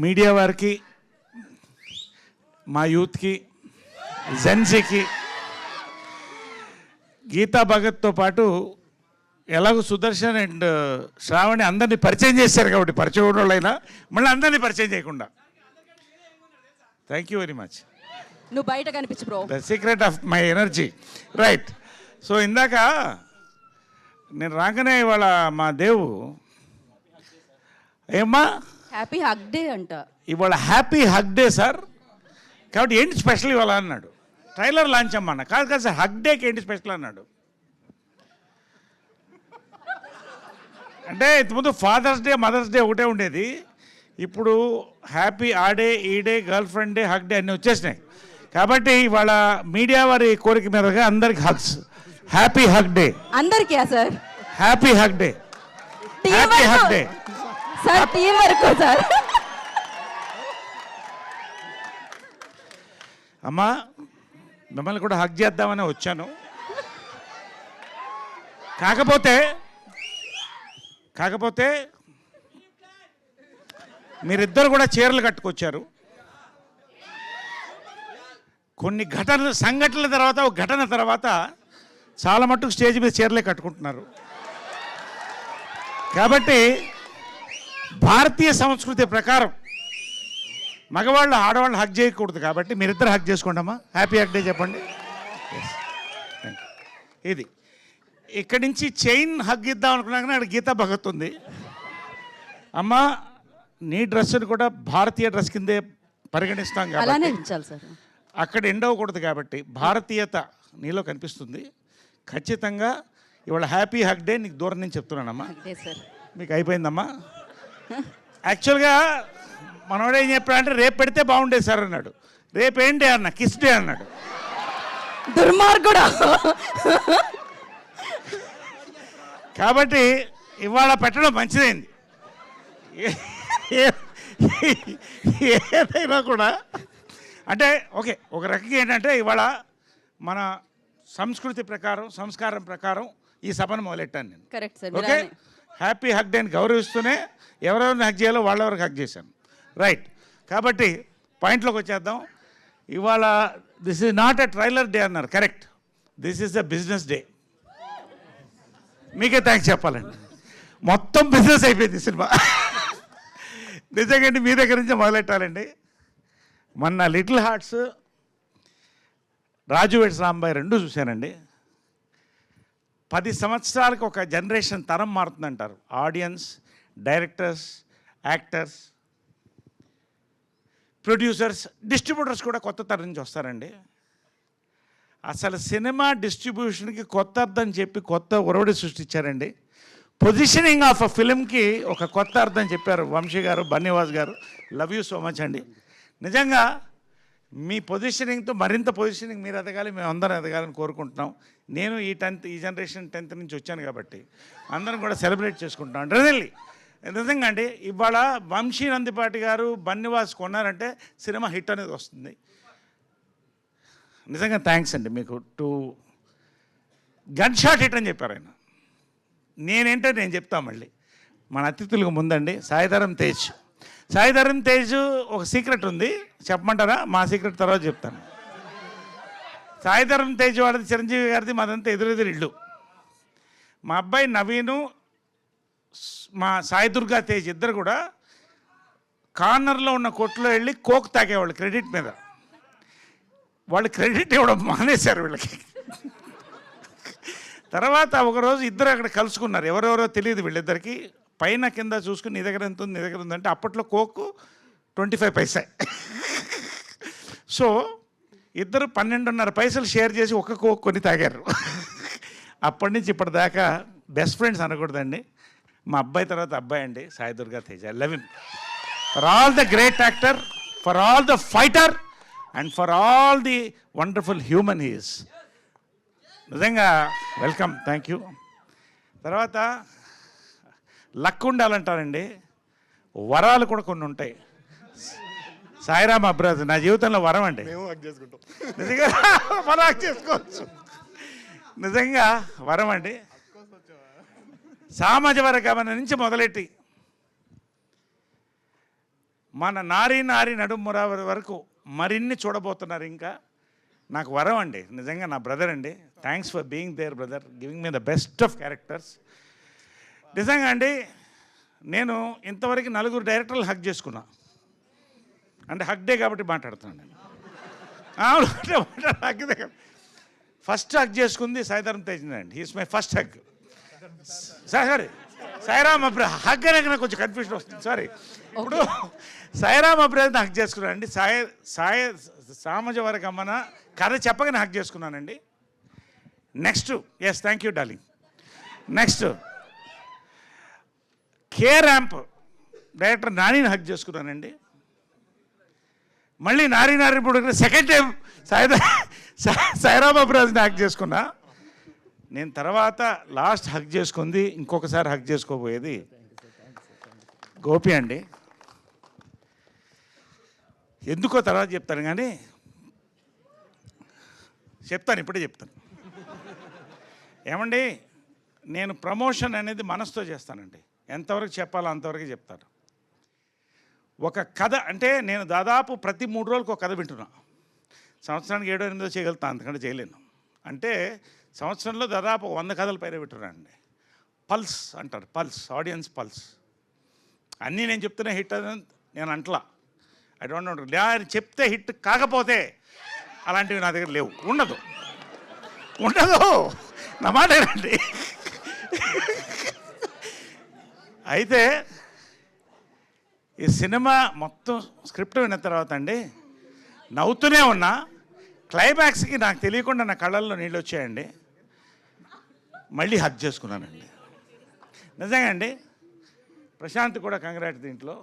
Media వారికి, మా యూత్కి, జెన్సీకి, గీతా భగత్తో పాటు ఎలాగో సుదర్శన్ అండ్ శ్రావణి అందరినీ పరిచయం చేశారు కాబట్టి పరిచయం వాళ్ళైనా మళ్ళీ అందరినీ పరిచయం చేయకుండా. Thank you very much. నువ్వు బయట కనిపించు bro. The secret of my energy. Right. So ఇందాక నేను రాగానే ఇవాళ మా దేవు ఏమ్మా హ్యాపీ హగ్ డే అంట. ఇవాళ హ్యాపీ హగ్ డే సార్, కాబట్టి ఏంటి స్పెషల్ ఇవాళ అన్నాడు. ట్రైలర్ లాంచ్ అమ్మన్నా. కాదు కాదు సార్, హగ్ డేకి ఏంటి స్పెషల్ అన్నాడు. అంటే ఇంతకుముందు ఫాదర్స్ డే, మదర్స్ డే ఒకటే ఉండేది. ఇప్పుడు హ్యాపీ ఆ డే, ఈ day, girl friend day, hug day అన్నీ వచ్చేసినాయి. కాబట్టి ఇవాళ మీడియా వారి కోరిక మీదగా అందరికి హగ్స్. హ్యాపీ హగ్ డే అందరికీ sir. Happy hug day, happy hug day sir. Team వరకు సార్. అమ్మా మిమ్మల్ని కూడా హగ్ చేద్దామని వచ్చాను. కాకపోతే మీరిద్దరు కూడా చీరలు కట్టుకొచ్చారు. కొన్ని సంఘటనల తర్వాత, ఒక ఘటన తర్వాత చాలా మట్టుకు స్టేజ్ మీద చీరలే కట్టుకుంటున్నారు. కాబట్టి భారతీయ సంస్కృతి ప్రకారం మగవాళ్ళు ఆడవాళ్ళు హగ్ చేయకూడదు. కాబట్టి మీరిద్దరు హగ్ చేసుకోండి అమ్మా. హ్యాపీ హగ్ డే చెప్పండి. ఇది ఇక్కడి నుంచి చైన్ హగ్ ఇద్దాం అనుకున్నాక అక్కడ గీతా భగత్ ఉంది. అమ్మ నీ డ్రెస్సును కూడా భారతీయ డ్రెస్ కిందే పరిగణిస్తాం కాబట్టి అక్కడ ఎండ్ అవ్వకూడదు. కాబట్టి భారతీయత నీలో కనిపిస్తుంది. ఖచ్చితంగా ఇవాళ హ్యాపీ హగ్ డే నీకు దూరం నుంచి చెప్తున్నానమ్మా. మీకు అయిపోయిందమ్మా. యాక్చువల్గా మనోడు ఏం చెప్పాడంటే రేపు పెడితే బాగుండేది సార్ అన్నాడు. రేపు ఏంటి అన్న, కిస్ డే అన్నాడు. దుర్మార్గుడా. కాబట్టి ఇవాళ పెట్టడం మంచిదైంది. ఏదైనా కూడా అంటే ఓకే, ఒక రకంగా ఏంటంటే ఇవాళ మన సంస్కృతి ప్రకారం, సంస్కారం ప్రకారం ఈ సభను మొదలెట్టాను నేను. Correct sir. Okay, happy hug డేని గౌరవిస్తూనే ఎవరెవరిని హగ్ చేయాలో వాళ్ళెవరికి హగ్ చేశాను. రైట్. కాబట్టి పాయింట్లోకి వచ్చేద్దాం. ఇవాళ this is not a trailer day అన్నారు. Correct, this is the business day. మీకే థ్యాంక్స్ చెప్పాలండి. మొత్తం బిజినెస్ అయిపోయింది సినిమా. నిజంగా మీ దగ్గర నుంచి మొదలెట్టాలండి. మొన్న Little Hearts, Raju weds Rambai రెండు చూశానండి. 10 సంవత్సరాలకు ఒక జనరేషన్ తరం మారుతుందంటారు. Audiences, directors, actors, producers, distributors కూడా కొత్త తరం నుంచి వస్తారండి. అసలు సినిమా డిస్ట్రిబ్యూషన్కి కొత్త అర్థం చెప్పి కొత్త ఒరవడి సృష్టించారండి. పొజిషనింగ్ ఆఫ్ అ ఫిలింకి ఒక కొత్త అర్థం చెప్పారు వంశీ గారు, బన్నీవాస్ గారు. లవ్ యూ సో మచ్ అండి. నిజంగా మీ పొజిషనింగ్తో మరింత పొజిషనింగ్ మీరు ఎదగాలి, మేము అందరం ఎదగాలని కోరుకుంటున్నాం. నేను ఈ జనరేషన్ 10th నుంచి వచ్చాను కాబట్టి అందరం కూడా సెలబ్రేట్ చేసుకుంటున్నాం. నిజంగా అండి ఇవాళ వంశీ నందిపాటి గారు, బన్నీవాస్ కొన్నారంటే సినిమా హిట్ అనేది వస్తుంది. నిజంగా థ్యాంక్స్ అండి మీకు. గన్ షాట్ హిట్ అని చెప్పారు ఆయన. నేను చెప్తా మళ్ళీ. మన అతిథులకు ముందండి సాయిధరం తేజ్ ఒక సీక్రెట్ ఉంది, చెప్పమంటారా? మా సీక్రెట్ తర్వాత చెప్తాను. సాయిధరం తేజ్ వాడిది చిరంజీవి గారిది, మాదంతా ఎదురెదురు ఇల్లు. మా అబ్బాయి నవీను, మా సాయి దుర్గా తేజ్ ఇద్దరు కూడా కార్నర్లో ఉన్న కొట్లో వెళ్ళి కోక్ తాగేవాళ్ళు క్రెడిట్ మీద. వాళ్ళు క్రెడిట్ ఇవ్వడం మానేశారు వీళ్ళకి. తర్వాత ఒకరోజు ఇద్దరు అక్కడ కలుసుకున్నారు. ఎవరెవరో తెలియదు వీళ్ళిద్దరికి. పైన కింద చూసుకుని నీ దగ్గర ఎంత ఉంది, నీ దగ్గర ఉందంటే అప్పట్లో కోకు 25 పైసా. సో ఇద్దరు 12.5 పైసలు షేర్ చేసి ఒక కోక్ కొని తాగారు. అప్పటి నుంచి ఇప్పటిదాకా బెస్ట్ ఫ్రెండ్స్ అనకూడదండి. మా అబ్బాయి తర్వాత అబ్బాయి అండి Sai Durga Tej. I love him for all the great actor, for all the fighter and for all the wonderful human he is. నిజంగా వెల్కమ్, థ్యాంక్ యూ. తర్వాత లక్ ఉండాలంటారండి, వరాలు కూడా కొన్ని ఉంటాయి. సాయిరామ్ అబ్రాజ్ నా జీవితంలో వరం అండి. నిజంగా మనం చేసుకోవచ్చు. నిజంగా వరం అండి. సామాజిక వర్గం నుంచి మొదలెట్టి మన నారీ నారీ నడుమురావరి వరకు మరిన్ని చూడబోతున్నారు. ఇంకా నాకు వరం అండి, నిజంగా నా బ్రదర్ అండి. Thanks for being there brother, giving me the best of characters. నిజంగా అండి, నేను ఇంతవరకు 4 డైరెక్టర్లు హక్ చేసుకున్నా. అంటే హక్ డే కాబట్టి మాట్లాడుతున్నాను నేను. హక్ డే ఫస్ట్ హక్ చేసుకుంది సాయిధరం తేజ్ అండి. He's my first hug. Sorry Sairam Abra hug అనేది నాకు కొంచెం కన్ఫ్యూజన్ వస్తుంది, సారీ. ఇప్పుడు సాయిరామ్ అబ్రాజ్ హక్ చేసుకున్నానండి. సామజవర గమన కథ చెప్పగానే హక్ చేసుకున్నానండి. Next, yes thank you darling. Next K ramp director నానిని హక్ చేసుకున్నానండి. మళ్ళీ నారీ ఇప్పుడు సెకండ్ టైం సాయిరామ్ అబ్రాజ్ని హక్ చేసుకున్నా నేను. తర్వాత లాస్ట్ హక్ చేసుకుంది, ఇంకొకసారి హక్ చేసుకోబోయేది గోపి అండి. ఎందుకో తర్వాత చెప్తాను, కానీ చెప్తాను, ఇప్పుడే చెప్తాను. ఏమండి, నేను ప్రమోషన్ అనేది మనసుతో చేస్తానండి. ఎంతవరకు చెప్పాలో అంతవరకు చెప్తాను. ఒక కథ అంటే నేను దాదాపు ప్రతి 3 రోజులకు ఒక కథ వింటున్నా. సంవత్సరానికి 7-8 చేయగలుగుతాను, అంతకంటే చేయలేను. అంటే సంవత్సరంలో దాదాపు 100 కథల పైన వింటున్నానండి. పల్స్ అంటారు, పల్స్, ఆడియన్స్ పల్స్. అన్నీ నేను చెప్తున్నా హిట్ అని నేను అంటలా. ఐ డోంట్ నో, నేను చెప్తే హిట్ కాకపోతే అలాంటివి నా దగ్గర లేవు, ఉండదు నా మాట ఏంటండి. అయితే ఈ సినిమా మొత్తం స్క్రిప్ట్ విన్న తర్వాత అండి నవ్వుతూనే ఉన్నా. క్లైమాక్స్కి నాకు తెలియకుండా నా కళ్ళల్లో నీళ్ళు వచ్చాయండి. మళ్ళీ హక్ చేసుకున్నానండి. నిజంగా అండి, ప్రశాంత్ కూడా కంగ్రాట్. దీంట్లో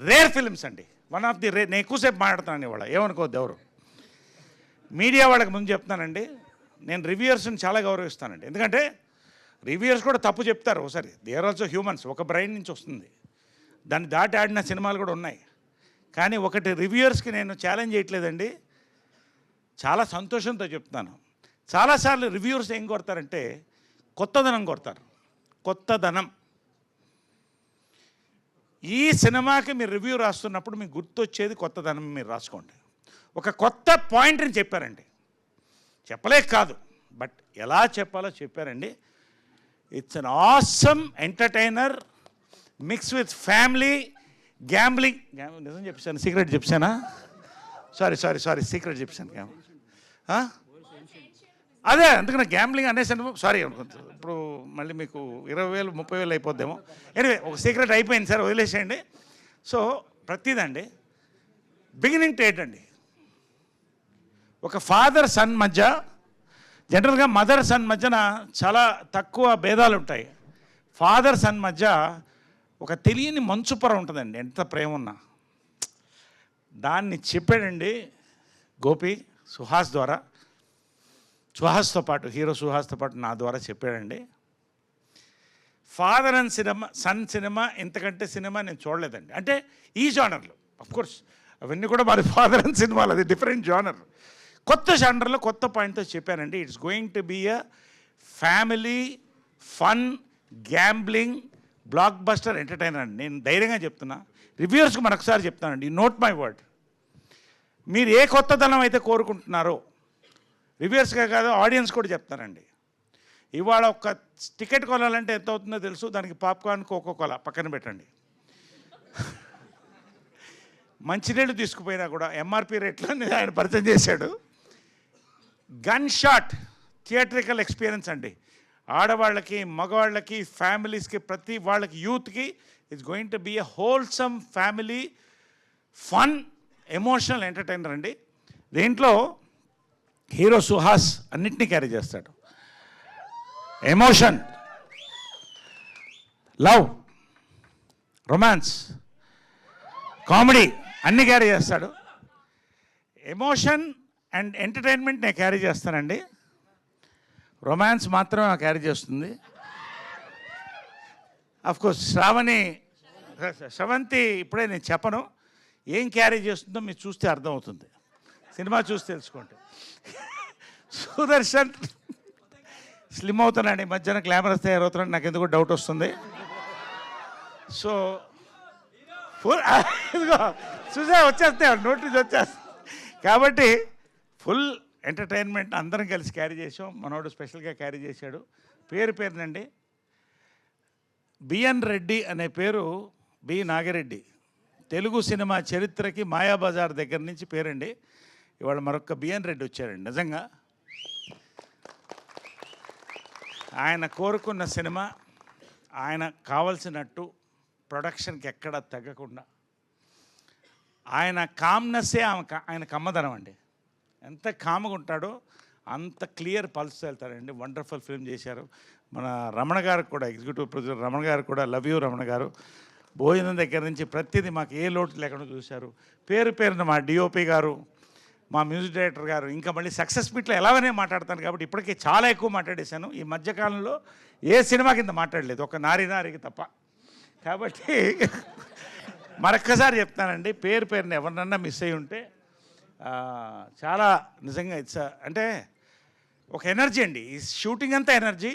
రేర్ ఫిల్మ్స్ అండి, వన్ ఆఫ్ ది రేర్. నేను ఎక్కువసేపు మాట్లాడుతాను ఇవాళ, ఏమనుకోవద్దు ఎవరు. మీడియా వాళ్ళకి ముందు చెప్తానండి, నేను రివ్యూయర్స్ని చాలా గౌరవిస్తానండి. ఎందుకంటే రివ్యూయర్స్ కూడా తప్పు చెప్తారు ఒకసారి. దే ఆర్ ఆల్సో హ్యూమన్స్, ఒక బ్రెయిన్ నుంచి వస్తుంది. దాన్ని దాటి ఆడిన సినిమాలు కూడా ఉన్నాయి. కానీ ఒకటి రివ్యూయర్స్కి నేను ఛాలెంజ్ చేయట్లేదండి, చాలా సంతోషంతో చెప్తున్నాను. చాలాసార్లు రివ్యూయర్స్ ఏం కొడతారంటే కొత్తదనం కొడతారు. కొత్తదనం. ఈ సినిమాకి మీరు రివ్యూ రాస్తున్నప్పుడు మీకు గుర్తొచ్చేది కొత్తదనం. మీరు రాసుకోండి. ఒక కొత్త పాయింట్ని చెప్పారండి. చెప్పలేక కాదు, బట్ ఎలా చెప్పాలో చెప్పారండి. It's an awesome entertainer mix with family gambling. నిజం చెప్పాను, సీక్రెట్ చెప్పానా? సారీ సీక్రెట్ చెప్పాను. అదే అందుకని గ్యాంబ్లింగ్ అనేసాను, సారీ అనుకుంటుంది. ఇప్పుడు మళ్ళీ మీకు 20,000 30,000 అయిపోద్దేమో. ఎనివే, ఒక సీక్రెట్ అయిపోయింది సార్, వదిలేసేయండి. సో ప్రతిదండి బిగినింగ్ టు ఎండ్ అండి. ఒక ఫాదర్ సన్ మధ్య, జనరల్గా మదర్ సన్ మధ్యన చాలా తక్కువ భేదాలు ఉంటాయి. ఫాదర్ సన్ మధ్య ఒక తెలియని మంచు పొర ఉంటుందండి, ఎంత ప్రేమ ఉన్నా. దాన్ని చెప్పాడండి గోపి సుహాస్ ద్వారా. సుహాస్తో పాటు, హీరో సుహాస్తో పాటు నా ద్వారా చెప్పాడండి. Father and cinema, son cinema, ఇంతకంటే సినిమా నేను చూడలేదండి. అంటే ఈ జానర్లో అఫ్కోర్స్ అవన్నీ కూడా మరి ఫాదర్ అండ్ సినిమాలు, అది డిఫరెంట్ జానర్. కొత్త జానర్లో కొత్త పాయింట్తో చెప్పానండి. It's going to be a family fun gambling blockbuster entertainer అండి. నేను ధైర్యంగా చెప్తున్నా. రివ్యూయర్స్కి మరొకసారి చెప్తానండి, నోట్ మై వర్డ్. మీరు ఏ కొత్తదనం అయితే కోరుకుంటున్నారో, రివ్యూయర్స్గా కాదు ఆడియన్స్ కూడా చెప్తానండి. ఇవాళ ఒక టికెట్ కొనాలంటే ఎంత అవుతుందో తెలుసు. దానికి పాప్కార్న్, కోకోకోలా పక్కన పెట్టండి. మంచినీళ్ళు తీసుకుపోయినా కూడా ఎంఆర్పి రేట్లో ఆయన పరిచయం చేశాడు. గన్ షాట్ థియేట్రికల్ ఎక్స్పీరియన్స్ అండి. ఆడవాళ్ళకి, మగవాళ్ళకి, ఫ్యామిలీస్కి, ప్రతి వాళ్ళకి, యూత్కి it's going to be a wholesome family fun emotional entertainer అండి. దీంట్లో హీరో సుహాస్ అన్నిటినీ క్యారీ చేస్తాడు. ఎమోషన్, లవ్, రొమాన్స్, కామెడీ అన్నీ క్యారీ చేస్తాడు. ఎమోషన్ అండ్ ఎంటర్టైన్మెంట్ నేను క్యారీ చేస్తానండి. రొమాన్స్ మాత్రం నాకు క్యారీ చేస్తుంది. అఫ్కోర్స్ శ్రవంతి ఇప్పుడే నేను చెప్పను, ఏం క్యారీ చేస్తుందో మీరు చూస్తే అర్థమవుతుంది. సినిమా చూసి తెలుసుకోండి. సుదర్శన్ స్లిమ్ అవుతున్నాడు, ఈ మధ్యన గ్లామరస్ తయారవుతున్నాడు, నాకు ఎందుకు డౌట్ వస్తుంది. సో ఫుల్ ఇదిగో చూసా వచ్చేస్తాయి నోటీస్ వచ్చేస్తాయి. కాబట్టి ఫుల్ ఎంటర్టైన్మెంట్ అందరం కలిసి క్యారీ చేసాం. మనోడు స్పెషల్గా క్యారీ చేశాడు. పేరునండి బిఎన్ రెడ్డి అనే పేరు బి నాగిరెడ్డి. తెలుగు సినిమా చరిత్రకి మాయాబజార్ దగ్గర నుంచి పేరండి. ఇవాళ మరొక బిఎన్ రెడ్డి వచ్చారండి. నిజంగా ఆయన కోరుకున్న సినిమా ఆయన కావలసినట్టు ప్రొడక్షన్కి ఎక్కడ తగ్గకుండా ఆయన కామ్నెస్సే ఆయన కమ్మదనం అండి. ఎంత కామ్గా ఉంటాడో అంత క్లియర్ పల్స్ వెళ్తారండి. వండర్ఫుల్ ఫిల్మ్ చేశారు. మన రమణ గారికి కూడా, ఎగ్జిక్యూటివ్ ప్రొడ్యూసర్ రమణ గారు కూడా, లవ్ యూ రమణ గారు. భోజనం దగ్గర నుంచి ప్రతిదీ మాకు ఏ లోటు లేకుండా చూశారు. పేరున మా డిఓపి గారు, మా మ్యూజిక్ డైరెక్టర్ గారు, ఇంకా మళ్ళీ సక్సెస్ మీట్లో ఎలాగనే మాట్లాడతాను కాబట్టి ఇప్పటికే చాలా ఎక్కువ మాట్లాడేశాను. ఈ మధ్యకాలంలో ఏ సినిమా కింద మాట్లాడలేదు, ఒక నారికి తప్ప. కాబట్టి మరొక్కసారి చెప్తానండి, పేరున ఎవరినన్నా మిస్ అయ్యి ఉంటే చాలా నిజంగా అంటే ఒక ఎనర్జీ అండి. ఈ షూటింగ్ అంతా ఎనర్జీ,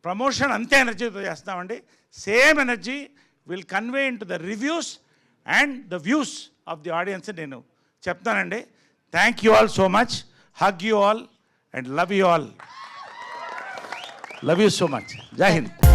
ప్రమోషన్ అంతే ఎనర్జీతో చేస్తామండి. Same energy will convey in to the reviews and the views of the audience నేను చెప్తానండి. Thank you all so much. Hug you all and love you all. Love you so much. జై హింద్.